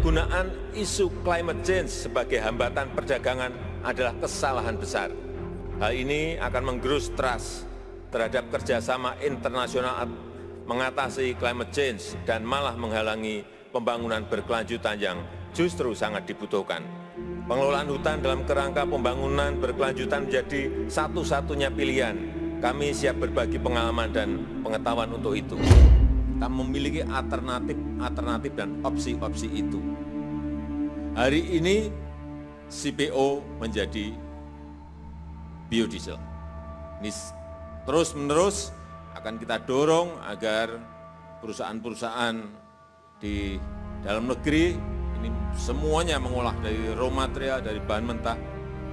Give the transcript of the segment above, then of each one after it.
Penyalahgunaan isu climate change sebagai hambatan perdagangan adalah kesalahan besar. Hal ini akan menggerus trust terhadap kerjasama internasional mengatasi climate change dan malah menghalangi pembangunan berkelanjutan yang justru sangat dibutuhkan. Pengelolaan hutan dalam kerangka pembangunan berkelanjutan menjadi satu-satunya pilihan. Kami siap berbagi pengalaman dan pengetahuan untuk itu. Kita memiliki alternatif dan opsi-opsi itu. Hari ini CPO menjadi biodiesel. Ini terus-menerus akan kita dorong agar perusahaan-perusahaan di dalam negeri ini semuanya mengolah dari raw material, dari bahan mentah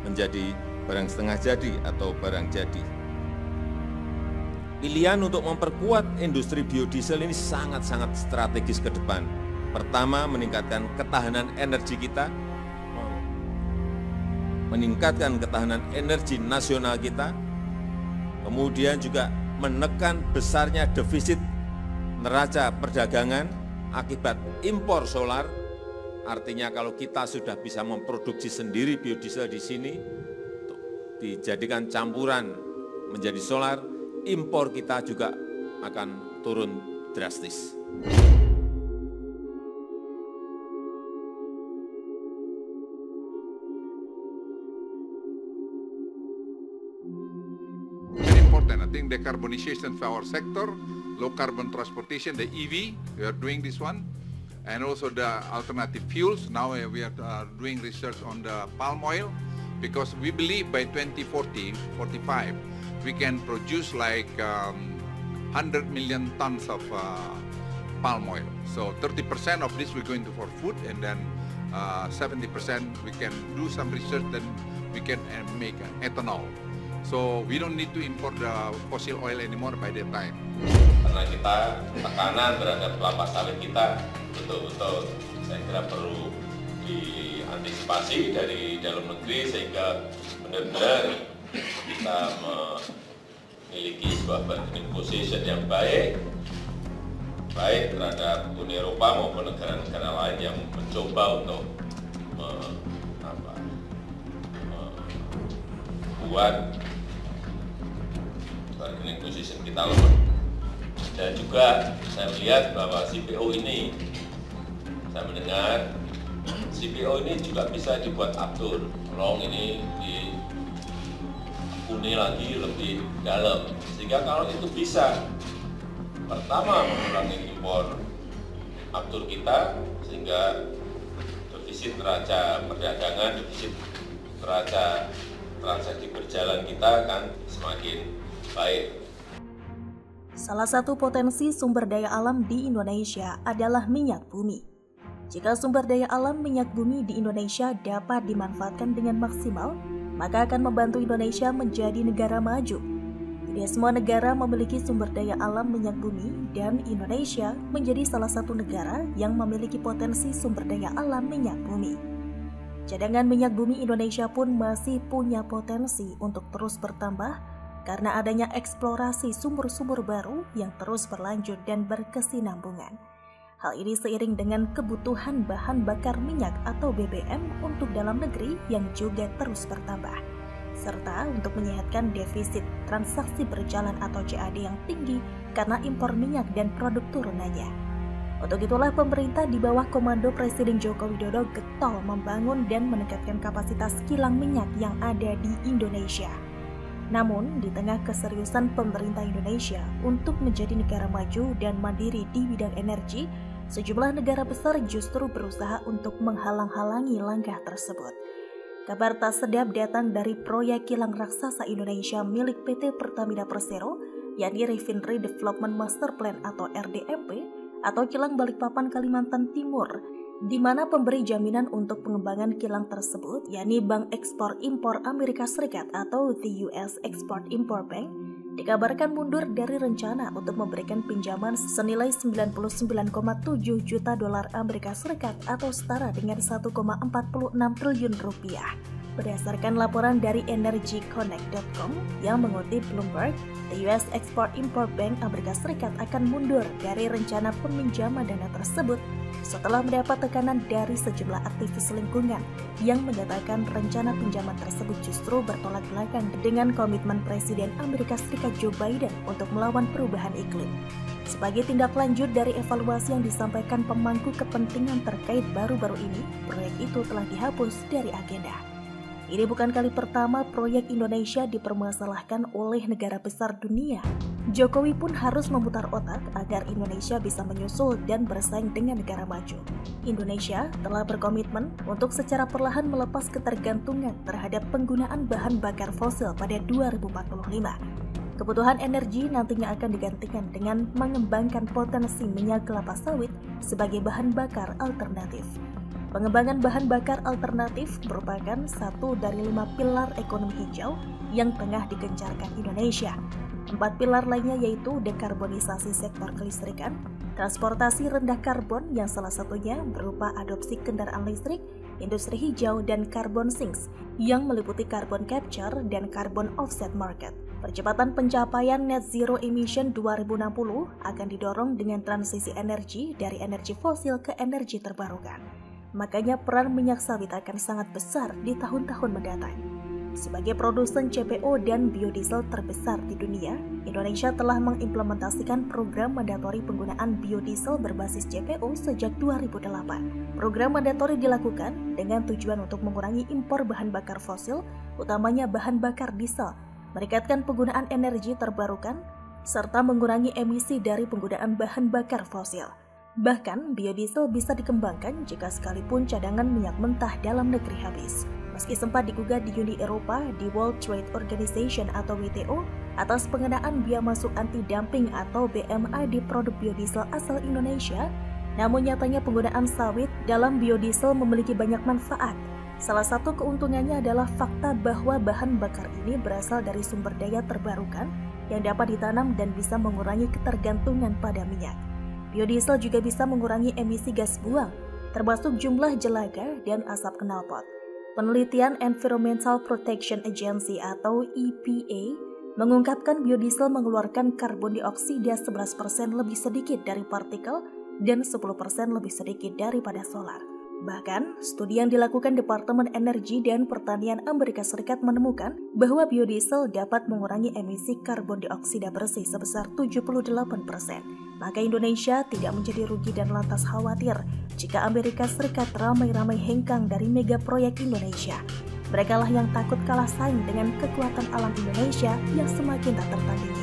menjadi barang setengah jadi atau barang jadi. Pilihan untuk memperkuat industri biodiesel ini sangat-sangat strategis ke depan. Pertama, meningkatkan ketahanan energi kita, meningkatkan ketahanan energi nasional kita, kemudian juga menekan besarnya defisit neraca perdagangan akibat impor solar. Artinya kalau kita sudah bisa memproduksi sendiri biodiesel di sini, dijadikan campuran menjadi solar, impor kita juga akan turun drastis. Very important, I think decarbonization for our sector, low carbon transportation, the EV, we are doing this one. And also the alternative fuels. Now we are doing research on the palm oil because we believe by 2040, 45, we can produce like 100 million tons of palm oil. So 30% of this we're going to for food, and then 70% we can do some research, then we can make ethanol. So we don't need to import the fossil oil anymore by that time. Karena kita tekanan terhadap kelapa sawit kita betul-betul saya kira perlu diantisipasi dari dalam negeri sehingga benar-benar kita memiliki sebuah bargaining position yang baik terhadap Uni Eropa maupun negara-negara lain yang mencoba untuk membuat bargaining position kita lemah. Dan juga saya melihat bahwa CPO ini, saya mendengar CPO ini juga bisa dibuat aftur. Tolong ini dihuni lagi lebih dalam. Sehingga kalau itu bisa, pertama mengurangi impor aftur kita, sehingga defisit neraca perdagangan, defisit neraca transaksi berjalan kita akan semakin baik. Salah satu potensi sumber daya alam di Indonesia adalah minyak bumi. Jika sumber daya alam minyak bumi di Indonesia dapat dimanfaatkan dengan maksimal, maka akan membantu Indonesia menjadi negara maju. Tidak semua negara memiliki sumber daya alam minyak bumi, dan Indonesia menjadi salah satu negara yang memiliki potensi sumber daya alam minyak bumi. Cadangan minyak bumi Indonesia pun masih punya potensi untuk terus bertambah, karena adanya eksplorasi sumber-sumber baru yang terus berlanjut dan berkesinambungan. Hal ini seiring dengan kebutuhan bahan bakar minyak atau BBM untuk dalam negeri yang juga terus bertambah, serta untuk menyehatkan defisit transaksi berjalan atau CAD yang tinggi karena impor minyak dan produk turunannya. Untuk itulah pemerintah di bawah komando Presiden Joko Widodo getol membangun dan meningkatkan kapasitas kilang minyak yang ada di Indonesia. Namun, di tengah keseriusan pemerintah Indonesia untuk menjadi negara maju dan mandiri di bidang energi, sejumlah negara besar justru berusaha untuk menghalang-halangi langkah tersebut. Kabar tak sedap datang dari proyek kilang raksasa Indonesia milik PT Pertamina Persero, yakni Refinery Development Master Plan atau RDMP, atau kilang Balikpapan Kalimantan Timur, di mana pemberi jaminan untuk pengembangan kilang tersebut, yakni Bank Ekspor Impor Amerika Serikat atau the US Export-Import Bank, dikabarkan mundur dari rencana untuk memberikan pinjaman senilai 99,7 juta dolar Amerika Serikat atau setara dengan 1,46 triliun rupiah. Berdasarkan laporan dari EnergyConnect.com yang mengutip Bloomberg, the US Export-Import Bank Amerika Serikat akan mundur dari rencana peminjaman dana tersebut setelah mendapat tekanan dari sejumlah aktivis lingkungan yang menyatakan rencana pinjaman tersebut justru bertolak belakang dengan komitmen Presiden Amerika Serikat Joe Biden untuk melawan perubahan iklim. Sebagai tindak lanjut dari evaluasi yang disampaikan pemangku kepentingan terkait baru-baru ini, proyek itu telah dihapus dari agenda. Ini bukan kali pertama proyek Indonesia dipermasalahkan oleh negara besar dunia. Jokowi pun harus memutar otak agar Indonesia bisa menyusul dan bersaing dengan negara maju. Indonesia telah berkomitmen untuk secara perlahan melepas ketergantungan terhadap penggunaan bahan bakar fosil pada 2045. Kebutuhan energi nantinya akan digantikan dengan mengembangkan potensi minyak kelapa sawit sebagai bahan bakar alternatif. Pengembangan bahan bakar alternatif merupakan satu dari 5 pilar ekonomi hijau yang tengah digencarkan Indonesia. 4 pilar lainnya yaitu dekarbonisasi sektor kelistrikan, transportasi rendah karbon yang salah satunya berupa adopsi kendaraan listrik, industri hijau, dan carbon sinks yang meliputi carbon capture dan carbon offset market. Percepatan pencapaian net zero emission 2060 akan didorong dengan transisi energi dari energi fosil ke energi terbarukan. Makanya peran minyak sawit akan sangat besar di tahun-tahun mendatang. Sebagai produsen CPO dan biodiesel terbesar di dunia, Indonesia telah mengimplementasikan program mandatori penggunaan biodiesel berbasis CPO sejak 2008. Program mandatori dilakukan dengan tujuan untuk mengurangi impor bahan bakar fosil, utamanya bahan bakar diesel, meningkatkan penggunaan energi terbarukan, serta mengurangi emisi dari penggunaan bahan bakar fosil. Bahkan, biodiesel bisa dikembangkan jika sekalipun cadangan minyak mentah dalam negeri habis. Meski sempat digugat di Uni Eropa di World Trade Organization atau WTO atas pengenaan biaya masuk anti-dumping atau BMA di produk biodiesel asal Indonesia, namun nyatanya penggunaan sawit dalam biodiesel memiliki banyak manfaat. Salah satu keuntungannya adalah fakta bahwa bahan bakar ini berasal dari sumber daya terbarukan yang dapat ditanam dan bisa mengurangi ketergantungan pada minyak. Biodiesel juga bisa mengurangi emisi gas buang, termasuk jumlah jelaga dan asap knalpot. Penelitian Environmental Protection Agency atau EPA mengungkapkan biodiesel mengeluarkan karbon dioksida 11% lebih sedikit dari partikel dan 10% lebih sedikit daripada solar. Bahkan, studi yang dilakukan Departemen Energi dan Pertanian Amerika Serikat menemukan bahwa biodiesel dapat mengurangi emisi karbon dioksida bersih sebesar 78%. Maka Indonesia tidak menjadi rugi dan lantas khawatir jika Amerika Serikat ramai-ramai hengkang dari mega proyek Indonesia. Mereka lah yang takut kalah saing dengan kekuatan alam Indonesia yang semakin tak tertandingi.